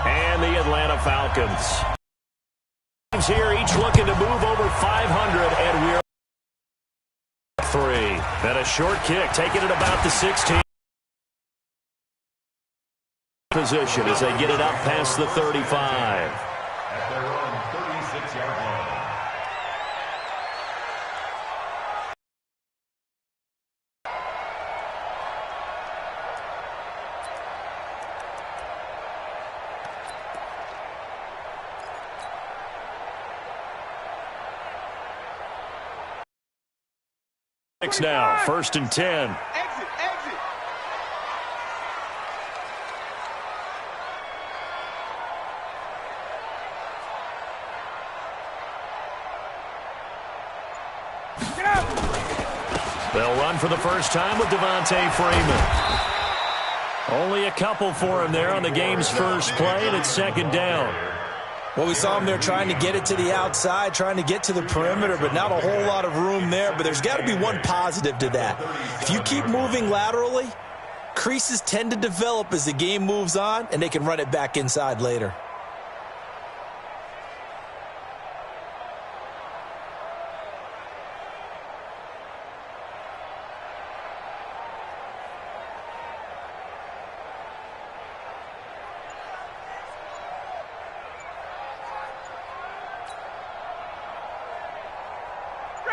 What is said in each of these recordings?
and the Atlanta Falcons. Teams here each looking to move over 500, and we're 3. Then a short kick, taking it about the 16. Position as they get it up past the 35. At their own 36-yard line. Now, 1st and 10. They'll run for the first time with Devontae Freeman. Only a couple for him there on the game's first play, and it's 2nd down. Well, we saw him there trying to get it to the outside, trying to get to the perimeter, but not a whole lot of room there. But there's got to be one positive to that. If you keep moving laterally, creases tend to develop as the game moves on, and they can run it back inside later.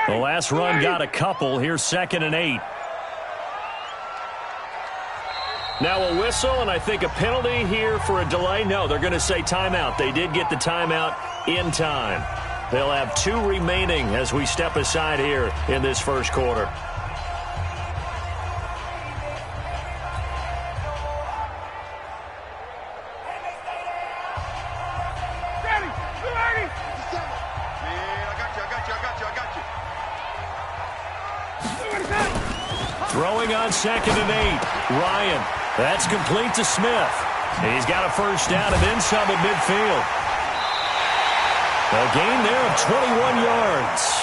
The last run got a couple. Here's 2nd and 8. Now a whistle, and I think a penalty here for a delay. No, they're going to say timeout. They did get the timeout in time. They'll have 2 remaining as we step aside here in this first quarter. Throwing on 2nd and 8. Ryan. That's complete to Smith. He's got a first down and then some at midfield. A gain there of 21 yards.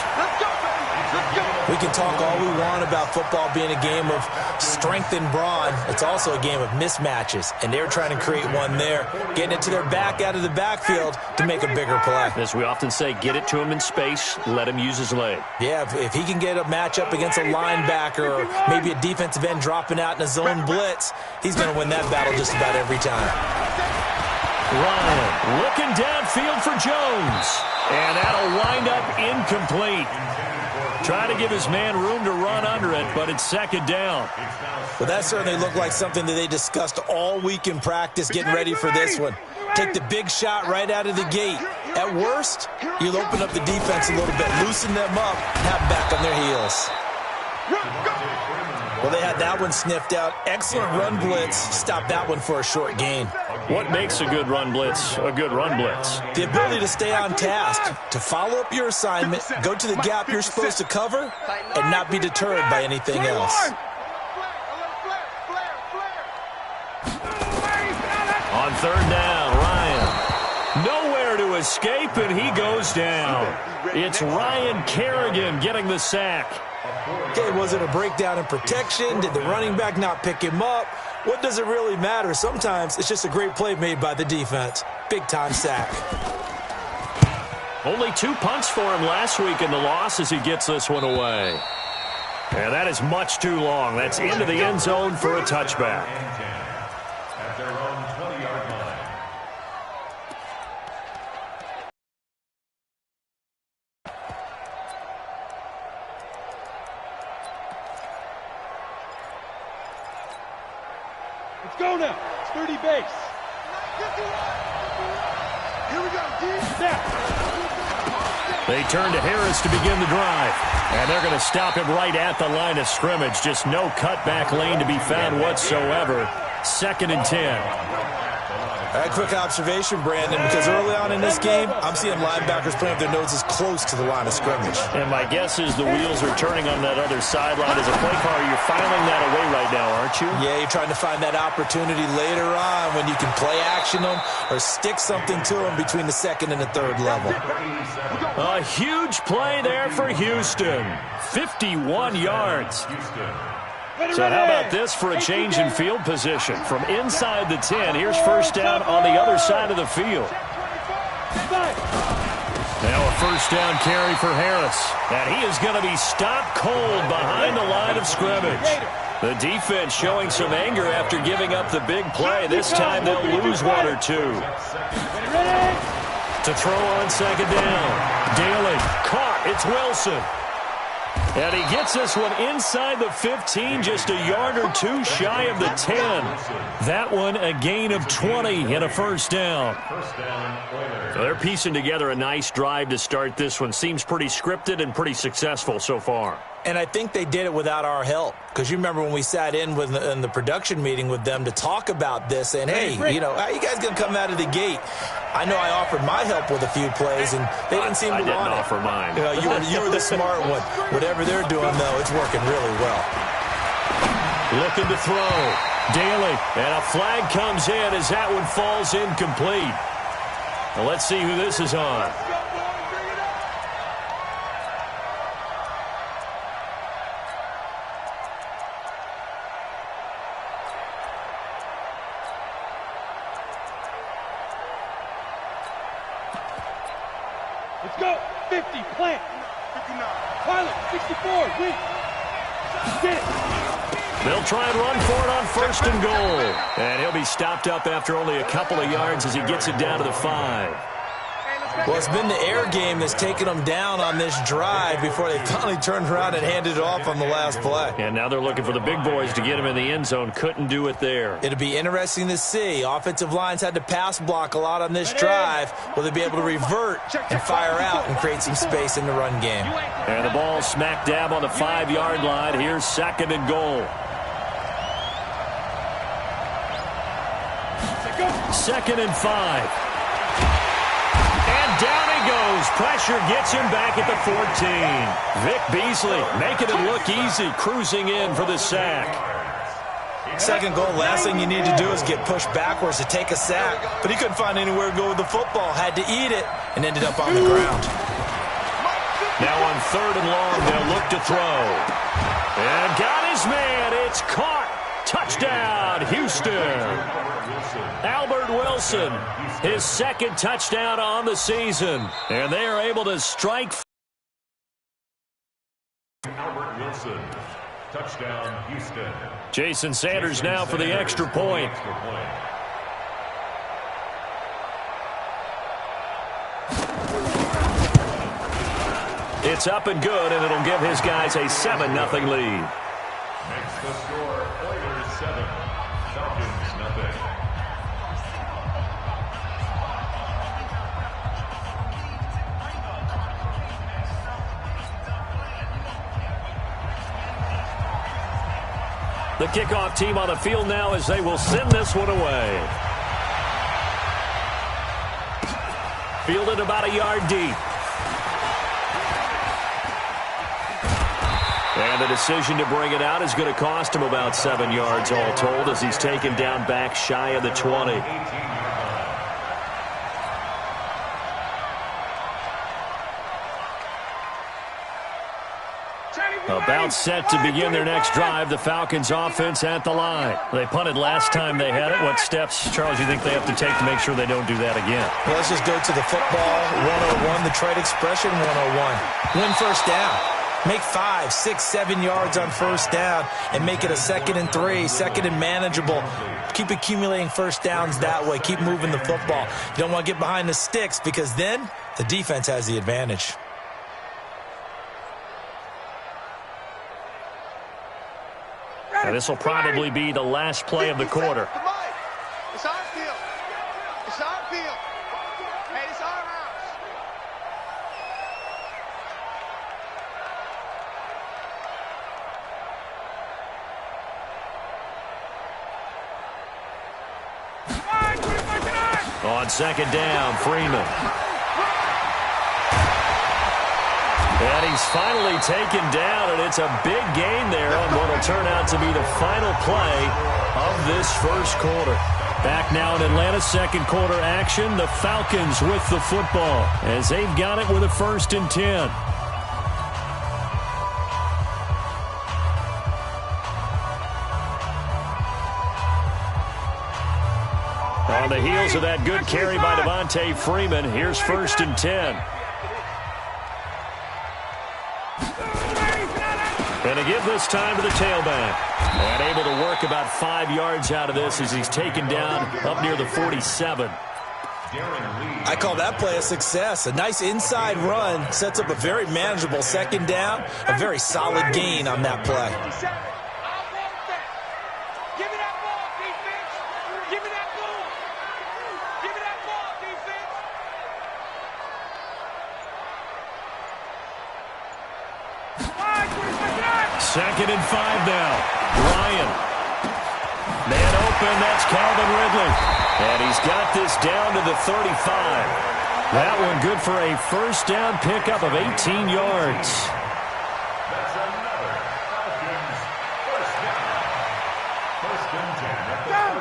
We can talk all we want about football being a game of strength and brawn. It's also a game of mismatches, and they're trying to create one there, getting it to their back out of the backfield to make a bigger play. As we often say, get it to him in space, let him use his leg. Yeah, if he can get a matchup against a linebacker or maybe a defensive end dropping out in a zone blitz, he's going to win that battle just about every time. Ryan looking downfield for Jones, and that'll wind up incomplete. Trying to give his man room to run under it, but it's 2nd down. Well, that certainly looked like something that they discussed all week in practice getting ready for this one. Take the big shot right out of the gate. At worst, you'll open up the defense a little bit, loosen them up, have them back on their heels. Well, they had that one sniffed out. Excellent run blitz. Stop that one for a short gain. What makes a good run blitz a good run blitz? The ability to stay on task, to follow up your assignment, go to the gap you're supposed to cover, and not be deterred by anything else. On 3rd down, Ryan. Nowhere to escape, and he goes down. It's Ryan Kerrigan getting the sack. Okay, was it a breakdown in protection? Did the running back not pick him up? What does it really matter? Sometimes it's just a great play made by the defense. Big-time sack. Only 2 punts for him last week in the loss as he gets this one away. And that is much too long. That's into the end zone for a touchback. At their own 20-yard line. Let's go now. It's 30 base. Here we go. Snap. They turn to Harris to begin the drive. And they're going to stop him right at the line of scrimmage. Just no cutback lane to be found whatsoever. 2nd and 10. A quick observation, Brandon, because early on in this game, I'm seeing linebackers playing with their noses close to the line of scrimmage. And my guess is the wheels are turning on that other sideline. As a play caller, you're filing that away right now, aren't you? Yeah, you're trying to find that opportunity later on when you can play action them or stick something to them between the 2nd and the 3rd level. A huge play there for Houston. 51 yards. So how about this for a change in field position? From inside the 10, here's first down on the other side of the field. Now a first down carry for Harris. And he is going to be stopped cold behind the line of scrimmage. The defense showing some anger after giving up the big play. This time they'll lose one or two. To throw on second down. Daly caught. It's Wilson. And he gets this one inside the 15, just a yard or two shy of the 10. That one a gain of 20 and a first down. So they're piecing together a nice drive to start this one. Seems pretty scripted and pretty successful so far. And I think they did it without our help. Because you remember when we sat in the production meeting with them to talk about this, saying, hey, you know, how are you guys going to come out of the gate? I know I offered my help with a few plays, and they didn't seem to want it. I didn't offer mine. You were the smart one. Whatever they're doing, though, it's working really well. Looking to throw. Daly, and a flag comes in as that one falls incomplete. Well, let's see who this is on. Let's go. 50, plant. 59. Pilot, 64, win. Get it. They'll try and run for it on first and goal. And he'll be stopped up after only a couple of yards as he gets it down to the 5. Well, it's been the air game that's taken them down on this drive before they finally turned around and handed it off on the last play. And now they're looking for the big boys to get him in the end zone. Couldn't do it there. It'll be interesting to see. Offensive lines had to pass block a lot on this drive. Will they be able to revert and fire out and create some space in the run game? And the ball smack dab on the 5-yard line. Here's second and goal. Second and 5. And down he goes. Pressure gets him back at the 14. Vic Beasley making it look easy, cruising in for the sack. Second goal, last thing you need to do is get pushed backwards to take a sack. But he couldn't find anywhere to go with the football. Had to eat it and ended up on the ground. Now on third and long, they'll look to throw. And got his man. It's caught. Touchdown, Houston. Albert Wilson, his second touchdown on the season. And they are able to strike. Albert Wilson, touchdown, Houston. Jason Sanders now for the extra point. It's up and good, and it'll give his guys a 7-0 lead. Makes the score Oilers 7, Falcons nothing. The kickoff team on the field now as they will send this one away. Fielded about a yard deep. And the decision to bring it out is going to cost him about 7 yards all told as he's taken down back shy of the 20. About set to begin their next drive. The Falcons offense at the line. They punted last time they had it. What steps, Charles, you think they have to take to make sure they don't do that again? Well, let's just go to the football 101, the trade expression 101. Win first down. Make 5, 6, 7 yards on first down and make it a 2nd and 3, second and manageable. Keep accumulating first downs that way. Keep moving the football. You don't want to get behind the sticks because then the defense has the advantage. Now, this will probably be the last play of the quarter. It's our field. It's our field. Hey, it's our house. On second down, Freeman. And he's finally taken down, and it's a big gain there on what will turn out to be the final play of this first quarter. Back now in Atlanta's second quarter action, the Falcons with the football as they've got it with a 1st and 10. On the heels of that good carry by Devontae Freeman, here's 1st and 10. And to give this time to the tailback. And able to work about 5 yards out of this as he's taken down up near the 47. I call that play a success. A nice inside run sets up a very manageable 2nd down. A very solid gain on that play. Give me that ball, defense. Give me that ball. Give me that ball, defense. 2nd and 5 now. Ryan. Man open, that's Calvin Ridley. And he's got this down to the 35. That one good for a 1st down pickup of 18 yards. That's another Falcons 1st down. 1st and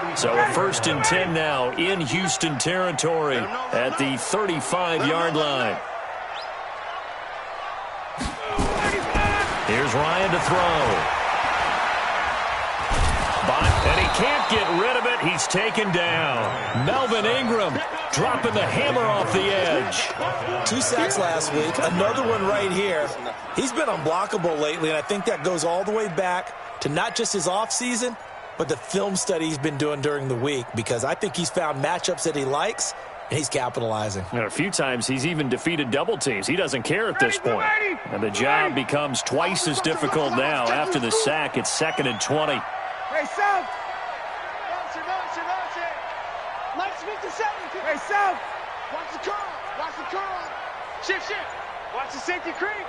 10. So a 1st and 10 now in Houston territory at the 35-yard line. Here's Ryan to throw. And he can't get rid of it. He's taken down. Melvin Ingram dropping the hammer off the edge. 2 sacks last week. Another one right here. He's been unblockable lately, and I think that goes all the way back to not just his offseason, but the film study he's been doing during the week, because I think he's found matchups that he likes, and he's capitalizing. And a few times he's even defeated double teams. He doesn't care at this point. And the job becomes twice as difficult now after the sack. It's 2nd and 20. Hey, South. Let's meet the 7. Hey, South. Watch the curl. Watch the curl. Shift. Watch the safety creep.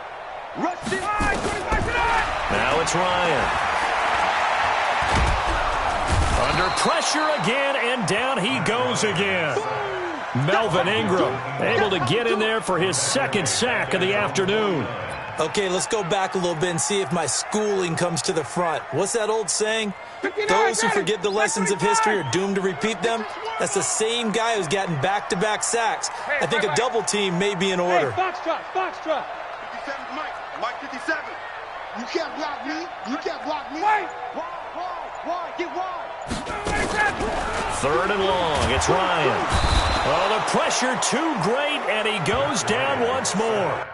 Rush the 25 tonight. Now it's Ryan. Under pressure again, and down he goes again. Melvin Ingram able to get in there for his 2nd sack of the afternoon. Okay, let's go back a little bit and see if my schooling comes to the front. What's that old saying? Those who forget the lessons of history are doomed to repeat them. That's the same guy who's gotten back-to-back sacks. I think a double team may be in order. Hey, Foxtrot. 57 Mike 57. You can't block me. Wait. Wide. Get wide. 3rd and long. It's Ryan. Oh, the pressure too great, and he goes down once more.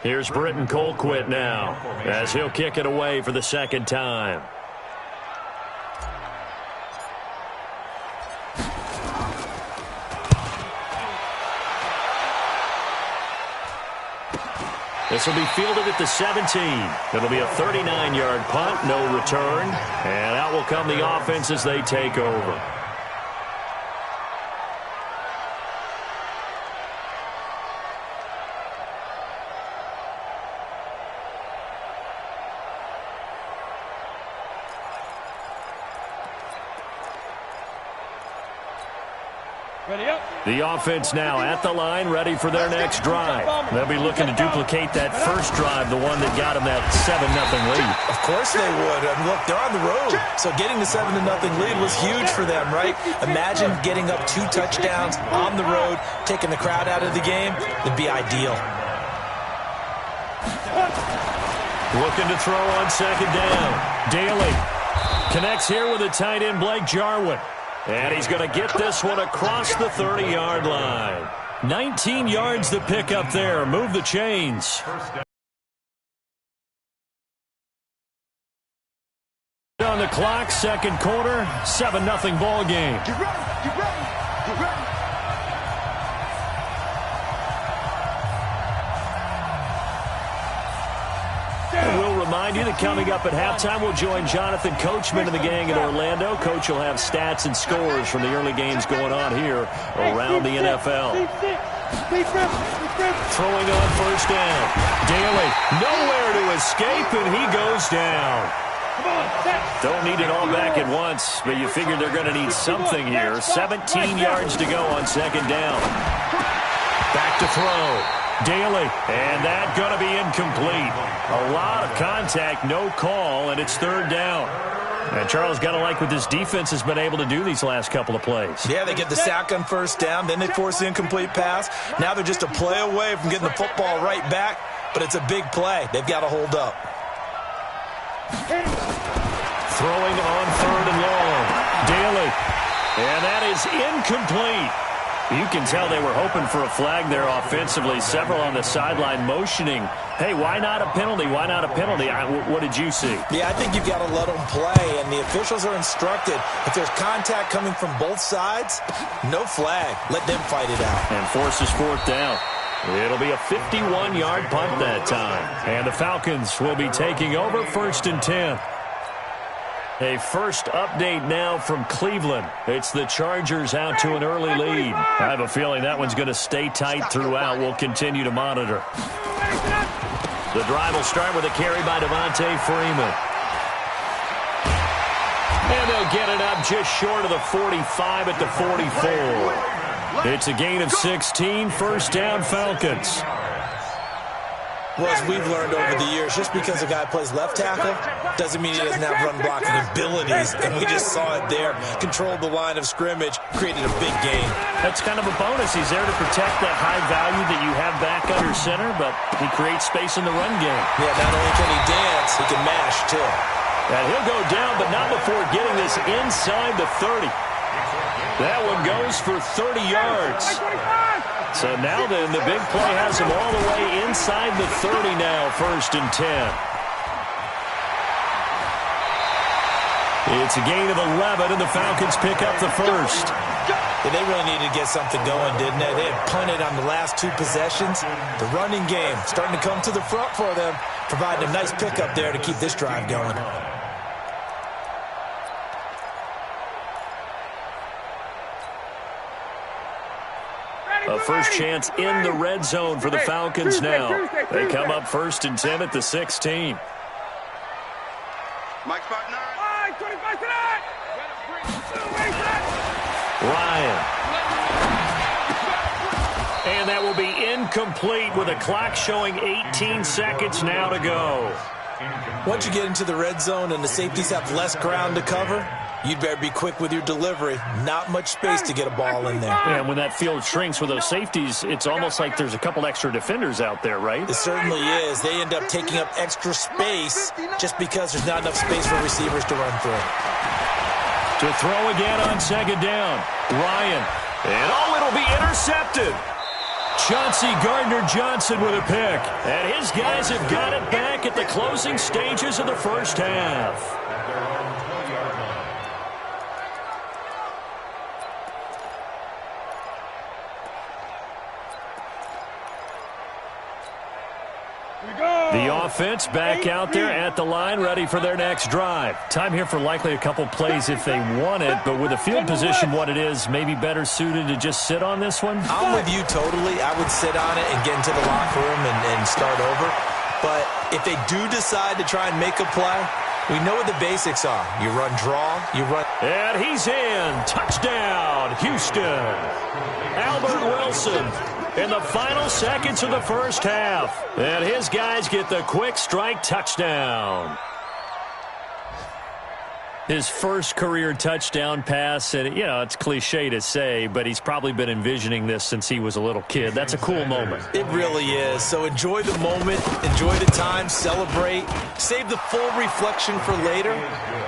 Here's Britton Colquitt now as he'll kick it away for the 2nd time. This will be fielded at the 17. It'll be a 39-yard punt, no return. And out will come the offense as they take over. The offense now at the line, ready for their next drive. They'll be looking to duplicate that first drive, the one that got them that 7-0 lead. Of course they would. I mean, look, they're on the road. So getting the 7-0 lead was huge for them, right? Imagine getting up 2 touchdowns on the road, taking the crowd out of the game. It'd be ideal. Looking to throw on 2nd down. Daly connects here with the tight end, Blake Jarwin. And he's going to get this one across the 30-yard line. 19 yards to pick up there. Move the chains. On the clock, 2nd quarter, 7-0 ball game. Get ready. And we'll remind you that coming up at halftime, we'll join Jonathan Coachman and the gang in Orlando. Coach will have stats and scores from the early games going on here around the NFL. Throwing on first down. Daly, nowhere to escape, and he goes down. Don't need it all back at once, but you figure they're going to need something here. 17 yards to go on second down. Back to throw. Daly, and that going to be incomplete. A lot of contact, no call, and it's third down. And Charles, got to like what this defense has been able to do these last couple of plays. Yeah, they get the sack on first down, then they force the incomplete pass. Now they're just a play away from getting the football right back, but it's a big play. They've got to hold up. Throwing on third and long. Daly, and that is incomplete. You can tell they were hoping for a flag there offensively. Several on the sideline motioning, hey, why not a penalty? Why not a penalty? What did you see? Yeah, I think you've got to let them play, and the officials are instructed. If there's contact coming from both sides, no flag. Let them fight it out. And forces fourth down. It'll be a 51-yard punt that time. And the Falcons will be taking over first and 10. A first update now from Cleveland. It's the Chargers out to an early lead. I have a feeling that one's going to stay tight throughout. We'll continue to monitor. The drive will start with a carry by Devontae Freeman. And they'll get it up just short of the 45 at the 44. It's a gain of 16, first down Falcons. Well, as we've learned over the years, just because a guy plays left tackle doesn't mean he doesn't have run blocking abilities. And we just saw it there. Controlled the line of scrimmage, created a big gain. That's kind of a bonus. He's there to protect that high value that you have back under center, but he creates space in the run game. Yeah, not only can he dance, he can mash, too. And he'll go down, but not before getting this inside the 30. That one goes for 30 yards. So now then, the big play has him all the way inside the 30 now, first and 10. It's a gain of 11, and the Falcons pick up the first. Yeah, they really needed to get something going, didn't they? They had punted on the last two possessions. The running game starting to come to the front for them, providing a nice pickup there to keep this drive going. A first chance in the red zone for the Falcons now. They come up first and 10 at the 16. Ryan. And that will be incomplete with a clock showing 18 seconds now to go. Once you get into the red zone and the safeties have less ground to cover, you'd better be quick with your delivery. Not much space to get a ball in there. Yeah, and when that field shrinks with those safeties, it's almost like there's a couple extra defenders out there, right? It certainly is. They end up taking up extra space just because there's not enough space for receivers to run through. To throw again on second down. Ryan. And it'll be intercepted. Chauncey Gardner-Johnson with a pick. And his guys have got it back at the closing stages of the first half. The offense back out there at the line, ready for their next drive. Time here for likely a couple plays if they want it, but with the field position what it is, maybe better suited to just sit on this one? I'm with you totally. I would sit on it and get into the locker room and start over. But if they do decide to try and make a play, we know what the basics are. You run draw, you run. And he's in. Touchdown, Houston. Albert Wilson. In the final seconds of the first half. And his guys get the quick strike touchdown. His first career touchdown pass, and, you know, it's cliche to say, but he's probably been envisioning this since he was a little kid. That's a cool moment. It really is. So enjoy the moment, enjoy the time, celebrate, save the full reflection for later,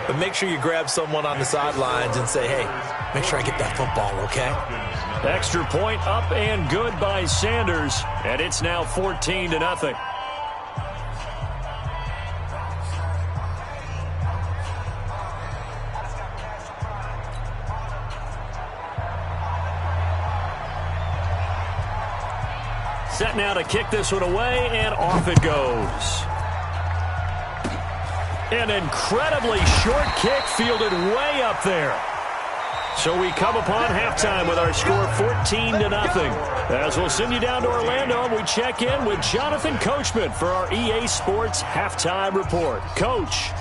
but make sure you grab someone on the sidelines and say, hey, make sure I get that football, okay? Extra point up and good by Sanders, and it's now 14-0. Set now to kick this one away, and off it goes. An incredibly short kick fielded way up there. So we come upon halftime with our score 14-0. As we'll send you down to Orlando, and we check in with Jonathan Coachman for our EA Sports Halftime Report. Coach.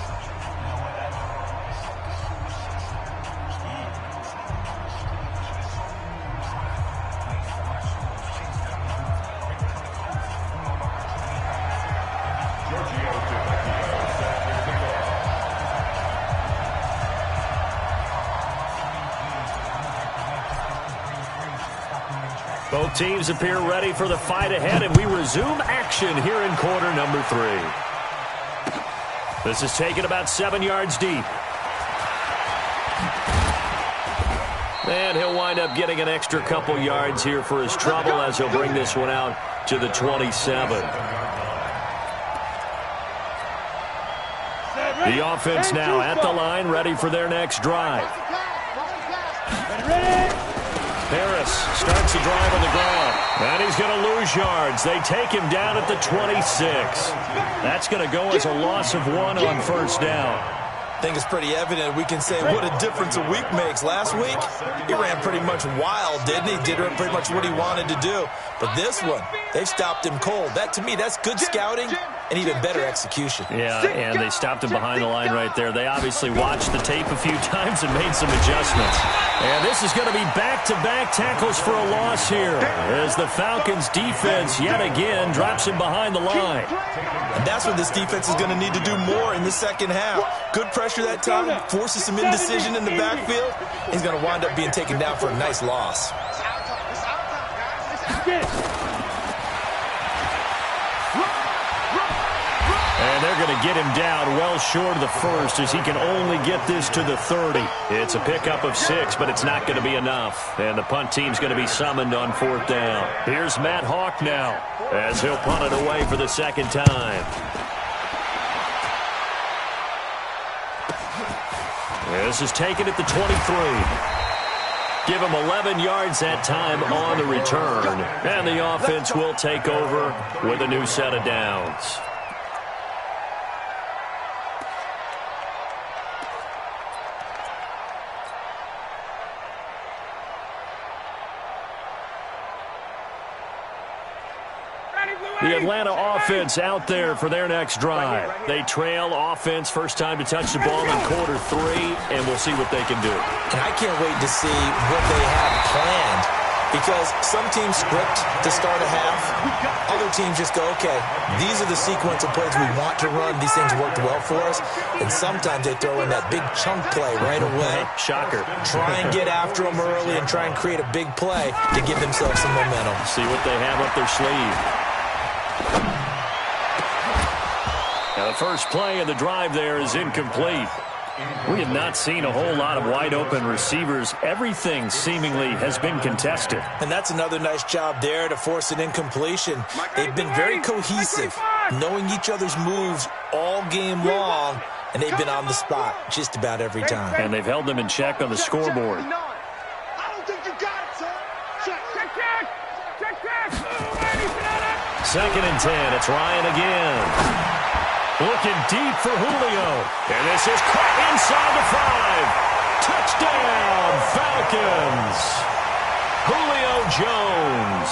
Both teams appear ready for the fight ahead, and we resume action here in quarter number 3. This is taken about 7 yards deep. And he'll wind up getting an extra couple yards here for his trouble as he'll bring this one out to the 27. The offense now at the line, ready for their next drive. Harris starts the drive on the ground, and he's going to lose yards. They take him down at the 26. That's going to go as a loss of 1 on first down. I think it's pretty evident. We can say what a difference a week makes. Last week, he ran pretty much wild, didn't he? Did pretty much what he wanted to do. But this one, they've stopped him cold. That, to me, that's good scouting and even better execution. Yeah, and they stopped him behind the line right there. They obviously watched the tape a few times and made some adjustments. And this is going to be back-to-back tackles for a loss here as the Falcons' defense yet again drops him behind the line. And that's what this defense is going to need to do more in the second half. Good pressure that time, forces some indecision in the backfield. He's going to wind up being taken down for a nice loss. And they're going to get him down well short of the first as he can only get this to the 30. It's a pickup of 6, but it's not going to be enough. And the punt team's going to be summoned on fourth down. Here's Matt Hawk now as he'll punt it away for the second time. This is taken at the 23. Give him 11 yards that time on the return. And the offense will take over with a new set of downs. The Atlanta offense out there for their next drive. They trail offense first time to touch the ball in quarter 3, and we'll see what they can do. And I can't wait to see what they have planned, because some teams script to start a half. Other teams just go, okay, these are the sequence of plays we want to run. These things worked well for us. And sometimes they throw in that big chunk play right away. Shocker. Try and get after them early and try and create a big play to give themselves some momentum. See what they have up their sleeve. Now the first play of the drive there is incomplete. We have not seen a whole lot of wide-open receivers. Everything seemingly has been contested. And that's another nice job there to force an incompletion. They've been very cohesive, knowing each other's moves all game long, and they've been on the spot just about every time. And they've held them in check on the scoreboard. I don't think you got it, sir. Check. Second and 10. It's Ryan again. Looking deep for Julio. And this is caught inside the 5. Touchdown, Falcons. Julio Jones.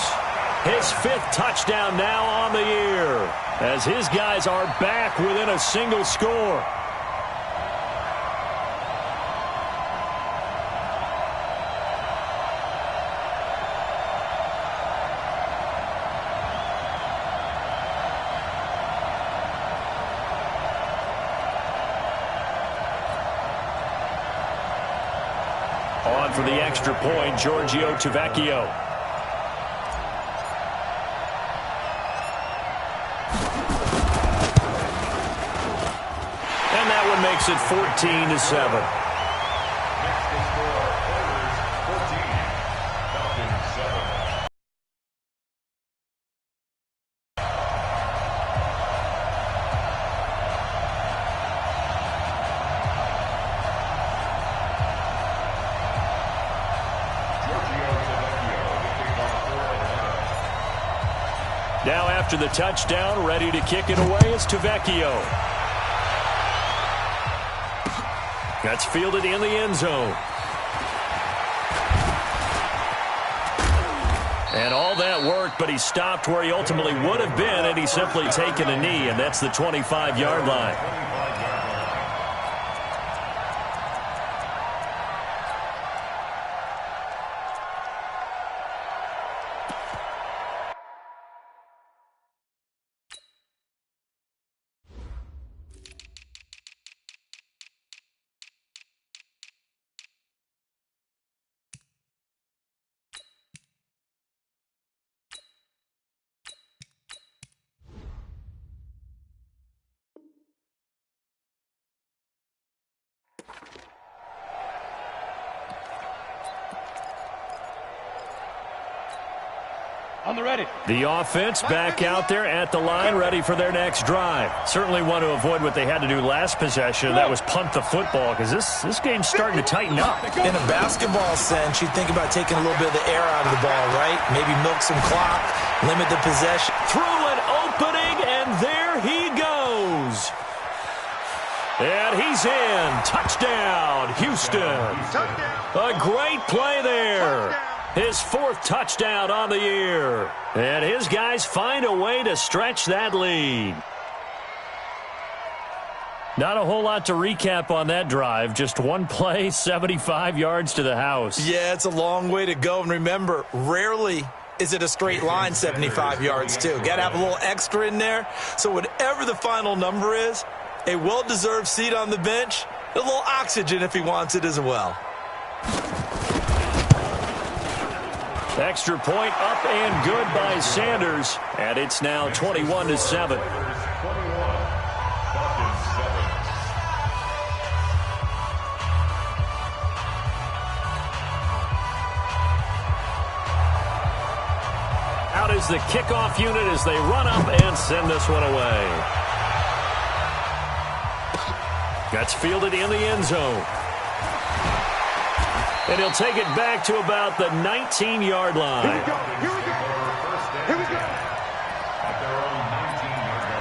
His 5th touchdown now on the year as his guys are back within a single score. On for the extra point, Giorgio Tavecchio. And that one makes it 14-7. Now after the touchdown, ready to kick it away is Tavecchio. That's fielded in the end zone. And all that work, but he stopped where he ultimately would have been, and he's simply taken a knee, and that's the 25-yard line. On the ready. The offense back out there at the line, ready for their next drive. Certainly want to avoid what they had to do last possession. That was punt the football, because this game's starting to tighten up. In a basketball sense, you think about taking a little bit of the air out of the ball, right? Maybe milk some clock, limit the possession. Through an opening, and there he goes. And he's in. Touchdown, Houston. A great play there. His fourth touchdown on the year. And his guys find a way to stretch that lead. Not a whole lot to recap on that drive. Just one play, 75 yards to the house. Yeah, it's a long way to go. And remember, rarely is it a straight line 75 yards, too. Got to have a little extra in there. So whatever the final number is, a well-deserved seat on the bench, a little oxygen if he wants it as well. Extra point up and good by Sanders. And it's now 21-7. Out is the kickoff unit as they run up and send this one away. That's fielded in the end zone. And he'll take it back to about the 19-yard line. Here we go. Here we go. Here we go. At their own 19-yard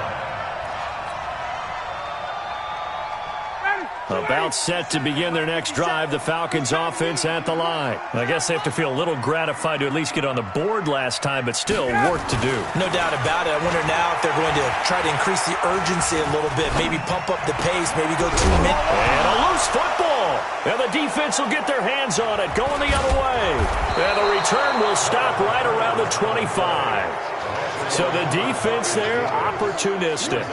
line. About set to begin their next drive, the Falcons offense at the line. I guess they have to feel a little gratified to at least get on the board last time, but still work to do. No doubt about it. I wonder now if they're going to try to increase the urgency a little bit, maybe pump up the pace, maybe go 2 minutes. And a loose football. And the defense will get their hands on it, going the other way. And the return will stop right around the 25. So the defense there, opportunistic.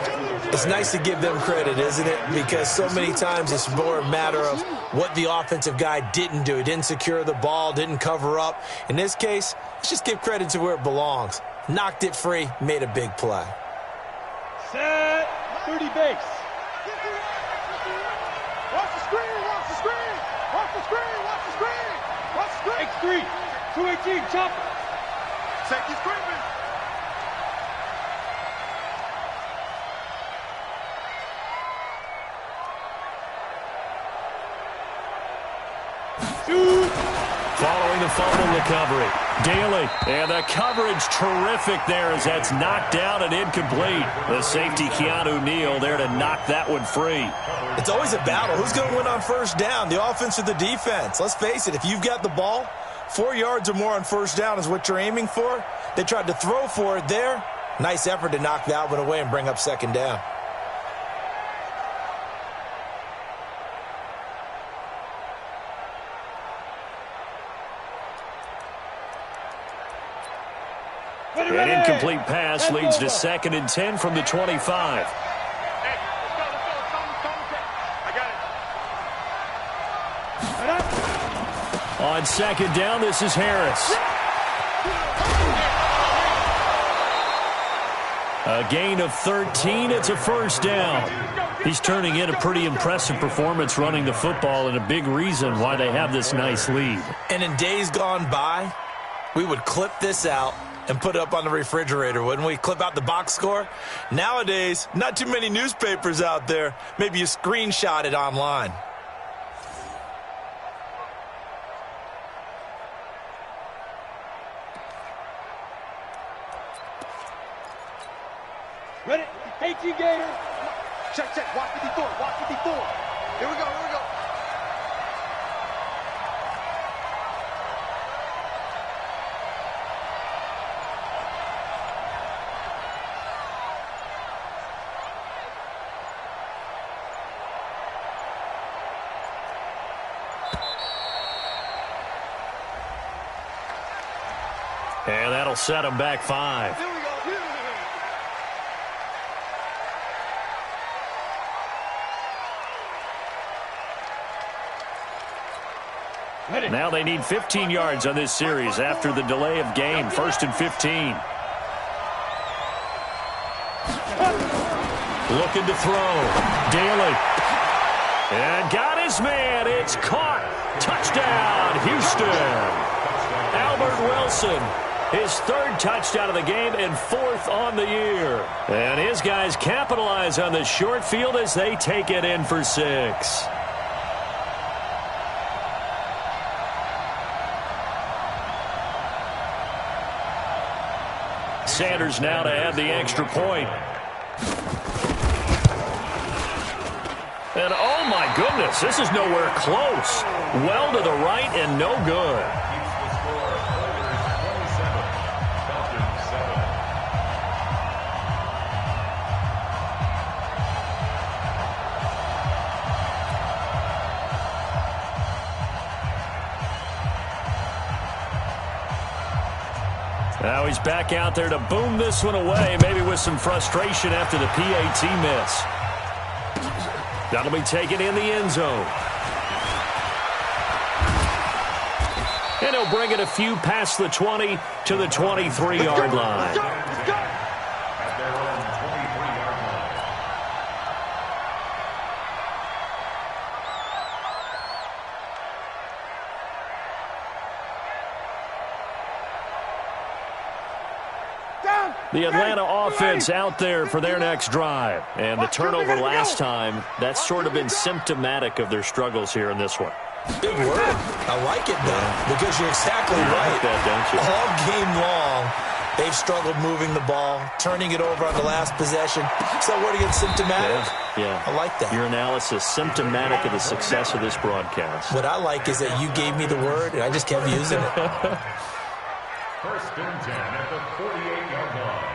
It's nice to give them credit, isn't it? Because so many times it's more a matter of what the offensive guy didn't do. He didn't secure the ball, didn't cover up. In this case, let's just give credit to where it belongs. Knocked it free, made a big play. Set. 30 base. Watch the screen. Watch the screen. Watch the screen. Watch the screen. Watch the screen. X3. 218. Chopper. Safety screaming. Following the fumble recovery. Daly. And the coverage terrific there as that's knocked down and incomplete. The safety, Keanu Neal, there to knock that one free. It's always a battle. Who's going to win on first down, the offense or the defense? Let's face it, if you've got the ball, 4 yards or more on first down is what you're aiming for. They tried to throw for it there. Nice effort to knock that one away and bring up second down. An incomplete pass leads to 2nd and 10 from the 25. Hey, I got it. On second down, this is Harris. A gain of 13. It's a first down. He's turning in a pretty impressive performance running the football and a big reason why they have this nice lead. And in days gone by, we would clip this out and put it up on the refrigerator, wouldn't we? Clip out the box score. Nowadays, not too many newspapers out there. Maybe you screenshot it online. Ready? 18 Gator. Check, check. Watch 54. Watch 54. Here we go. Here we go. And that'll set them back 5. Here we go. Now they need 15 yards on this series after the delay of game. 1st and 15. Looking to throw. Daly. And got his man. It's caught. Touchdown, Houston. Albert Wilson. His 3rd touchdown of the game and 4th on the year. And his guys capitalize on the short field as they take it in for 6. Sanders now to add the extra point. And oh my goodness, this is nowhere close. Well to the right and no good. Keeps the score. Oilers 27, Falcons 7. Now he's back out there to boom this one away, maybe with some frustration after the PAT miss. That'll be taken in the end zone. And he'll bring it a few past the 20 to the 23-yard line. At their own 23-yard line. The Atlanta offense out there for their next drive. And the turnover last time, that's sort of been symptomatic of their struggles here in this one. Big word. I like it, though, because you're exactly You right. like that, don't you? All game long, they've struggled moving the ball, turning it over on the last possession. So what again, symptomatic? Yeah. I like that. Your analysis, symptomatic of the success of this broadcast. What I like is that you gave me the word, and I just kept using it. 1st and 10 at the 48-yard line.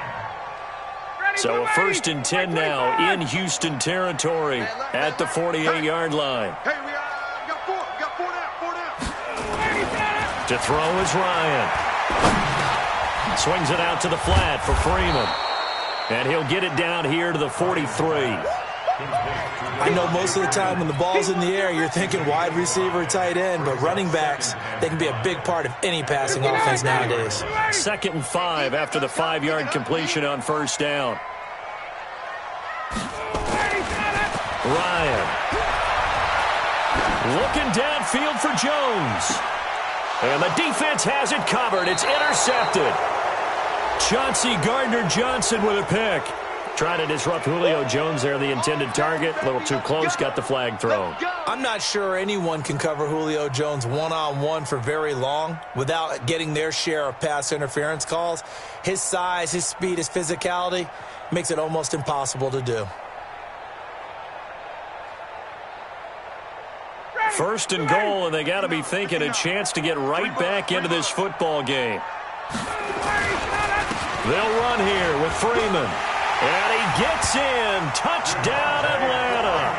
So a 1st and 10 now in Houston territory at the 48-yard line. Hey, we got 4. We got 4 down. To throw is Ryan. Swings it out to the flat for Freeman. And he'll get it down here to the 43. I know most of the time when the ball's in the air, you're thinking wide receiver, tight end, but running backs, they can be a big part of any passing offense nowadays. 2nd and 5 after the 5-yard completion on 1st down. Ryan. Looking downfield for Jones. And the defense has it covered. It's intercepted. Chauncey Gardner-Johnson with a pick. Trying to disrupt Julio Jones there, the intended target. A little too close, got the flag thrown. I'm not sure anyone can cover Julio Jones one-on-one for very long without getting their share of pass interference calls. His size, his speed, his physicality makes it almost impossible to do. 1st and goal, and they got to be thinking a chance to get right back into this football game. They'll run here with Freeman. And he gets in. Touchdown, Atlanta.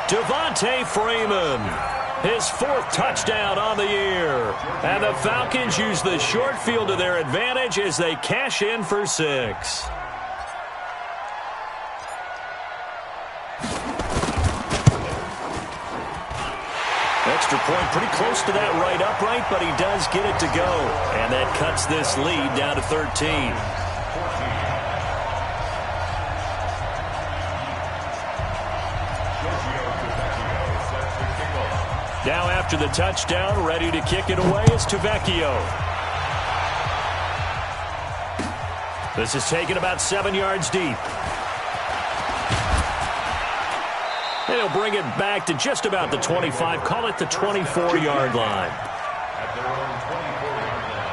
Devontae Freeman. His 4th touchdown on the year. And the Falcons use the short field to their advantage as they cash in for 6. Extra point pretty close to that right upright, but he does get it to go. And that cuts this lead down to 13. Now after the touchdown, ready to kick it away is Tavecchio. This is taken about 7 yards deep. And he'll bring it back to just about the 25, call it the 24-yard line. At their own 24-yard line.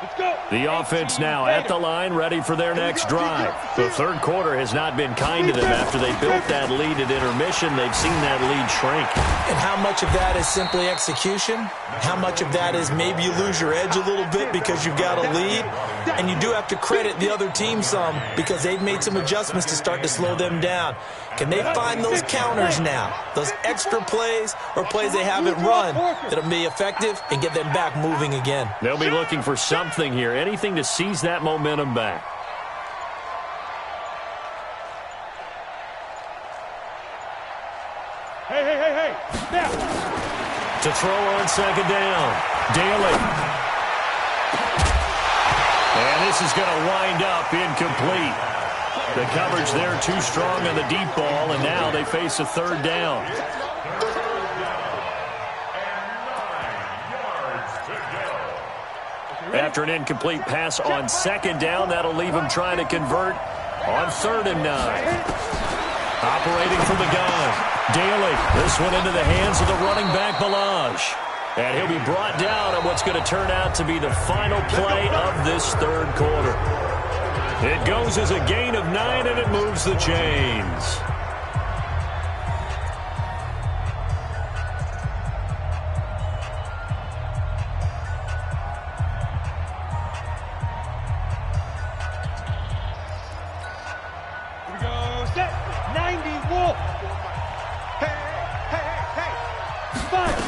Let's go. The offense now at the line, ready for their next drive. The 3rd quarter has not been kind to them. After they built that lead at intermission, they've seen that lead shrink. And how much of that is simply execution? How much of that is maybe you lose your edge a little bit because you've got a lead? And you do have to credit the other team some because they've made some adjustments to start to slow them down. Can they find those counters now, those extra plays or plays they haven't run that'll be effective and get them back moving again? They'll be looking for something here, anything to seize that momentum back. Hey. Now. To throw on second down. Daly. And this is going to wind up incomplete. The coverage there too strong on the deep ball, and now they face a third down. After an incomplete pass on second down, that'll leave him trying to convert on 3rd and 9. Operating from the gun. Daly, this one into the hands of the running back, Balaj. And he'll be brought down at what's going to turn out to be the final play of this third quarter. It goes as a gain of 9, and it moves the chains. Here we go. Set. 90 Wolf. Hey. Fire.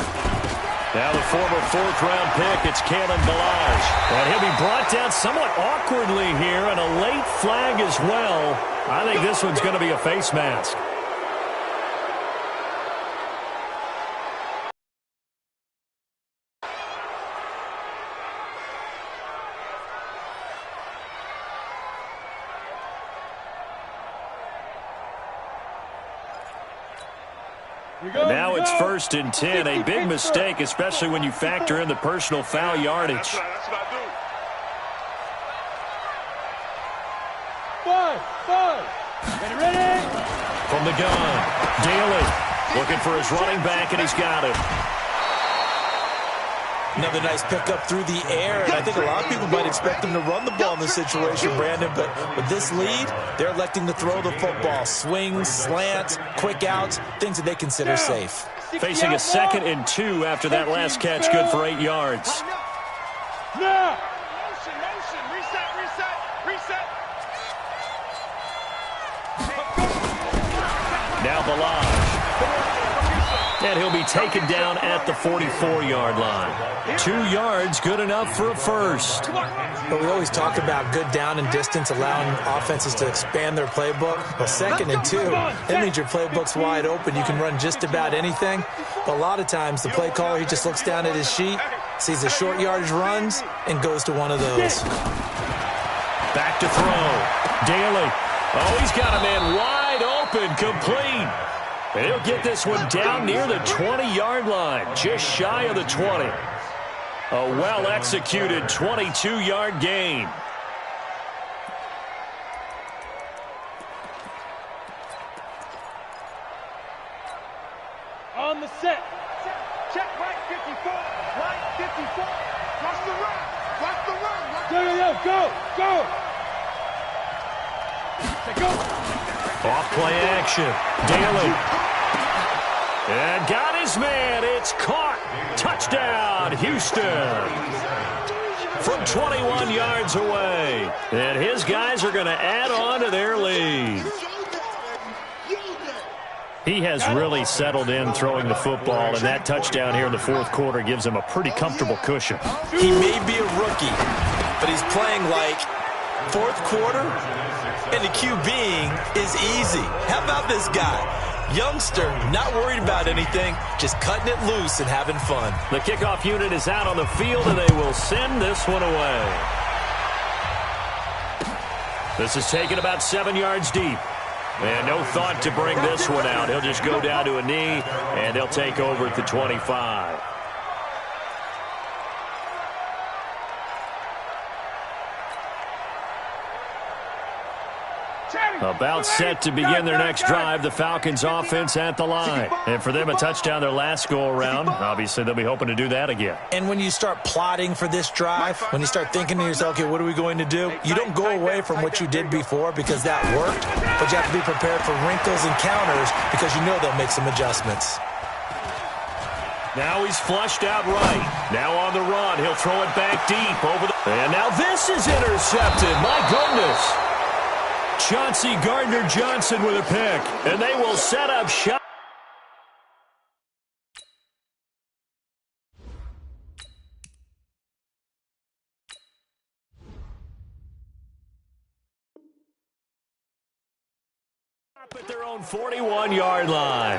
Now the former 4th-round pick, it's Kalen Balaj. And he'll be brought down somewhat awkwardly here, and a late flag as well. I think this one's going to be a face mask. Now it's 1st and 10, a big mistake, especially when you factor in the personal foul yardage. That's what I do. Ready? From the gun, Daly looking for his running back, and he's got it. Another nice pickup through the air, and I think a lot of people might expect them to run the ball in this situation, Brandon, but with this lead, they're electing to throw the football. Swings, slants, quick outs, things that they consider safe. Facing a 2nd and 2 after that last catch, good for 8 yards. Now. Motion. Reset. Now Balaj. And he'll be taken down at the 44-yard line. 2 yards, good enough for a first. But we always talk about good down and distance, allowing offenses to expand their playbook. Well, 2nd and 2, that means your playbook's wide open. You can run just about anything. But a lot of times, the play caller, he just looks down at his sheet, sees the short yardage runs, and goes to one of those. Back to throw. Daly. Oh, he's got a man wide open, complete. And he'll get this one down near the 20-yard line, just shy of the 20. A well-executed 22-yard gain. On the set. Check right 54. Right 54. Watch the run. Go. Off play action. Daly. And got his man. It's caught. Touchdown, Houston. From 21 yards away. And his guys are going to add on to their lead. He has really settled in throwing the football, and that touchdown here in the 4th quarter gives him a pretty comfortable cushion. He may be a rookie, but he's playing like 4th quarter, and the QBing is easy. How about this guy? Youngster, not worried about anything, just cutting it loose and having fun. The kickoff unit is out on the field, and they will send this one away. This is taken about 7 yards deep. And no thought to bring this one out. He'll just go down to a knee, and they'll take over at the 25. About set to begin their next drive, the Falcons offense at the line. And for them, a touchdown their last go-around. Obviously, they'll be hoping to do that again. And when you start plotting for this drive, when you start thinking to yourself, okay, what are we going to do? You don't go away from what you did before because that worked, but you have to be prepared for wrinkles and counters because you know they'll make some adjustments. Now he's flushed out right. Now on the run. He'll throw it back deep over the... And now this is intercepted. My goodness. Chauncey Gardner-Johnson with a pick. And they will set up shot. At their own 41-yard line.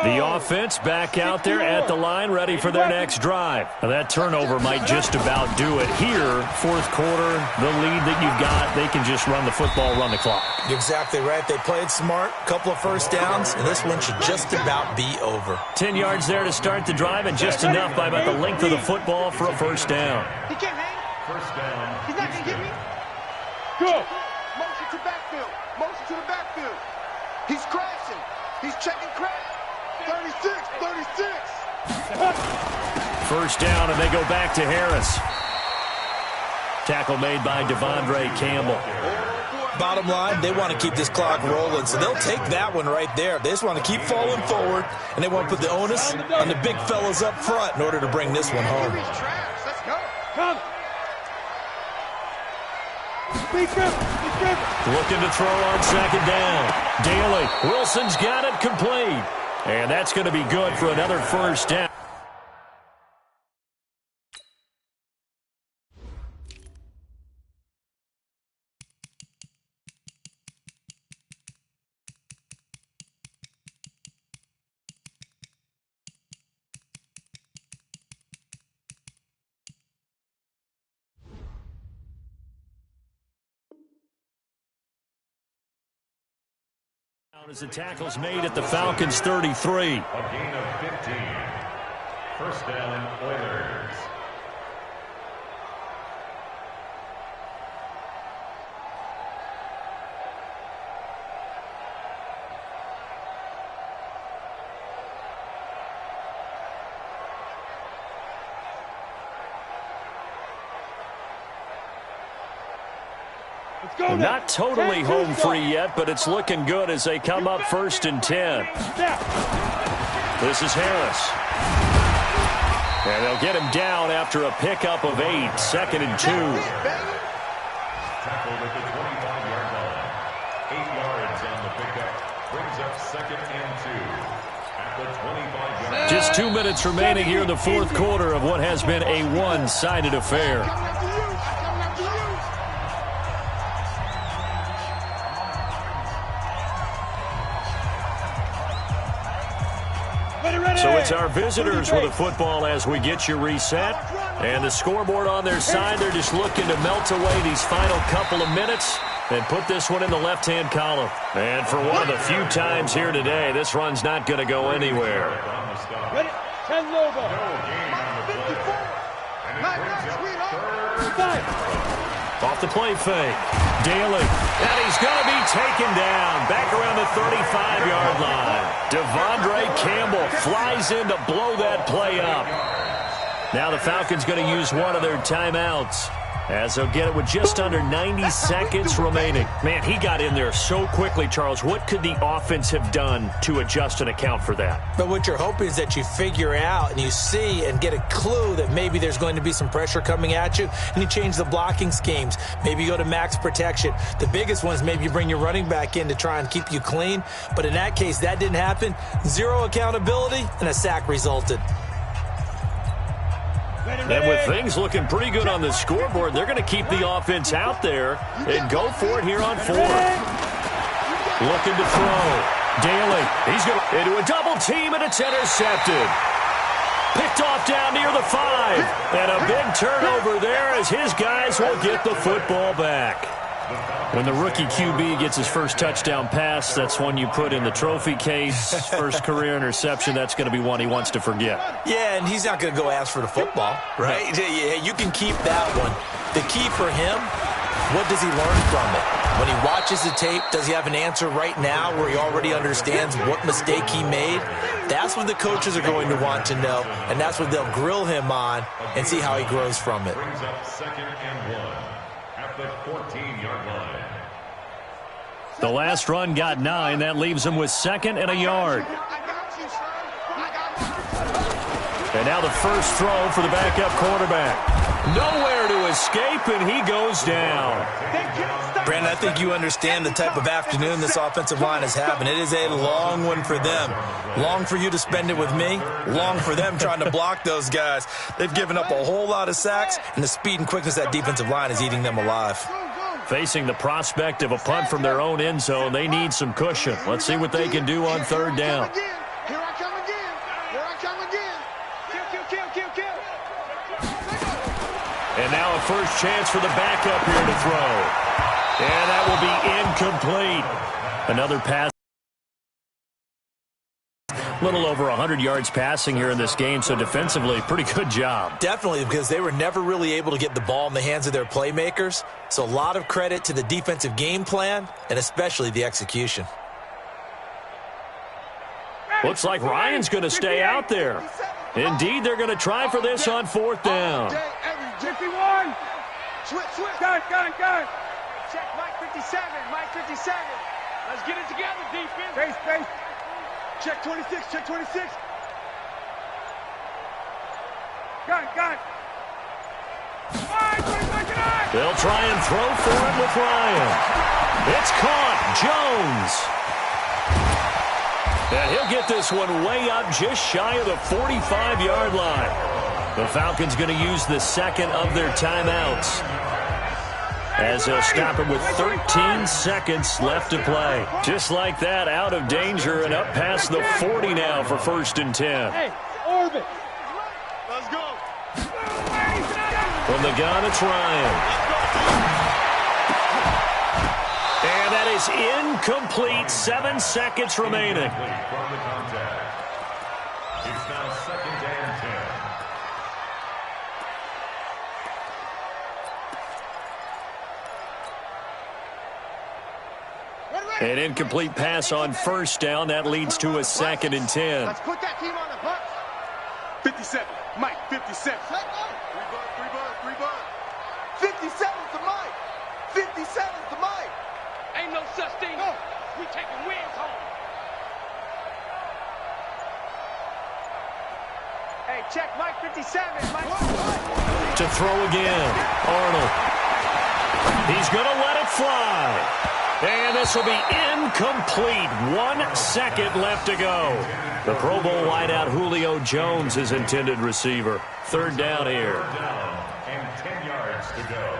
The offense back out there at the line, ready for their next drive. Now that turnover might just about do it here. Fourth quarter, the lead that you've got, they can just run the football, run the clock. Exactly right. They played smart, couple of first downs, and this one should just about be over. 10 yards there to start the drive, and just enough by about the length of the football for a first down. He can't hang. First down. He's not going to get me. Go. Motion to backfield. Motion to the backfield. He's crashing. He's checking crash. 36. First down, and they go back to Harris. Tackle made by Devondre Campbell. Bottom line, they want to keep this clock rolling, so they'll take that one right there. They just want to keep falling forward, and they want to put the onus on the big fellas up front in order to bring this one home. Let's go. Come. Be careful. Looking to throw on second down. Daly. Wilson's got it complete. And that's going to be good for another first down. As the tackle's made at the Falcons' 33. A gain of 15. First down, Oilers. Not totally home free yet, but it's looking good as they come up first and 10. This is Harris. And they'll get him down after a pickup of 8, second and 2. Tackled at the 25-yard line. 8 yards on the pickup. Brings up second and 2. At the 25-yard line. Just 2 minutes remaining here in the fourth quarter of what has been a one-sided affair. So it's our visitors with the football as we get you reset. And the scoreboard on their side, they're just looking to melt away these final couple of minutes and put this one in the left-hand column. And for one of the few times here today, this run's not going to go anywhere. Ready? 10 logo. 54. Off the play fake. Daly. And he's going to be taken down back around the 35-yard line. Devondre Campbell flies in to blow that play up. Now the Falcons going to use one of their timeouts as they'll get it with just under 90 seconds remaining. Man, he got in there so quickly, Charles. What could the offense have done to adjust and account for that? But what you're hoping is that you figure out and you see and get a clue that maybe there's going to be some pressure coming at you, and you change the blocking schemes. Maybe you go to max protection. The biggest one is maybe you bring your running back in to try and keep you clean. But in that case, that didn't happen. Zero accountability, and a sack resulted. And with things looking pretty good on the scoreboard, they're going to keep the offense out there and go for it here on fourth. Looking to throw. Daly, he's going into a double team, and it's intercepted. Picked off down near the 5. And a big turnover there as his guys will get the football back. When the rookie QB gets his first touchdown pass, that's one you put in the trophy case. First career interception, that's going to be one he wants to forget. Yeah, and he's not going to go ask for the football, right? Yeah, you can keep that one. The key for him What does he learn from it? When he watches the tape, does he have an answer right now where he already understands what mistake he made? That's what the coaches are going to want to know, and that's what they'll grill him on and see how he grows from it. Brings up 2nd and 1 at the 14-yard line. The last run got 9. That leaves him with 2nd and a yard. And now the first throw for the backup quarterback. Nowhere to escape, and he goes down. Brandon, I think you understand the type of afternoon this offensive line is having. It is a long one for them. Long for you to spend it with me. Long for them trying to block those guys. They've given up a whole lot of sacks, and the speed and quickness of that defensive line is eating them alive. Facing the prospect of a punt from their own end zone, they need some cushion. Let's see what they can do on 3rd down. Here I come again. Here I come again. Kill. And now a first chance for the backup here to throw. And that will be incomplete. Another pass. A little over 100 yards passing here in this game, so defensively, pretty good job. Definitely, because they were never really able to get the ball in the hands of their playmakers. So a lot of credit to the defensive game plan, and especially the execution. Looks like Ryan's going to stay out there. Indeed, they're going to try for this on 4th down. 51. Switch. Gun. Check Mike 57. Let's get it together, defense. Base. Check 26. Gun. They'll try and throw for it with Ryan. It's caught. Jones. And he'll get this one way up just shy of the 45-yard line. The Falcons going to use the 2nd of their timeouts, as they'll stop it with 13 seconds left to play. Just like that, out of danger and up past the 40 now for 1st and 10. Hey, orbit. Let's go. From the gun, it's Ryan. And that is incomplete. 7 seconds remaining. From the contact. It's now 2nd and 10. An incomplete pass on 1st down. That leads to a 2nd and 10. Let's put that team on the bus. 57. Mike, 57. 3 bud. 57's the Mike. 57's the Mike. Ain't no such thing. No. We taking wins home. Hey, check Mike 57. Mike. To throw again. Arnold. He's going to let it fly. And this will be incomplete. 1 second left to go. The Pro Bowl wideout Julio Jones is intended receiver. 3rd down here. 3rd down and 10 yards to go.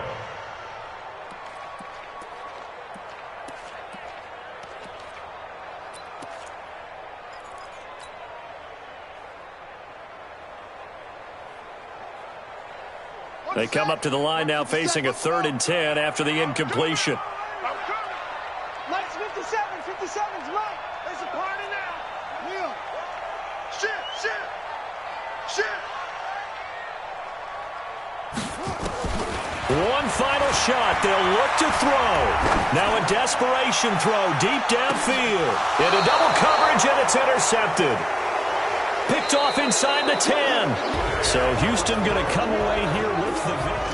They come up to the line now facing a 3rd and 10 after the incompletion. Mike's 57. 57's Mike. There's a party now. Neil. Shit. One final shot. They'll look to throw. Now a desperation throw deep downfield. Into double coverage, and it's intercepted. Picked off inside the 10. So Houston going to come away here with the victory.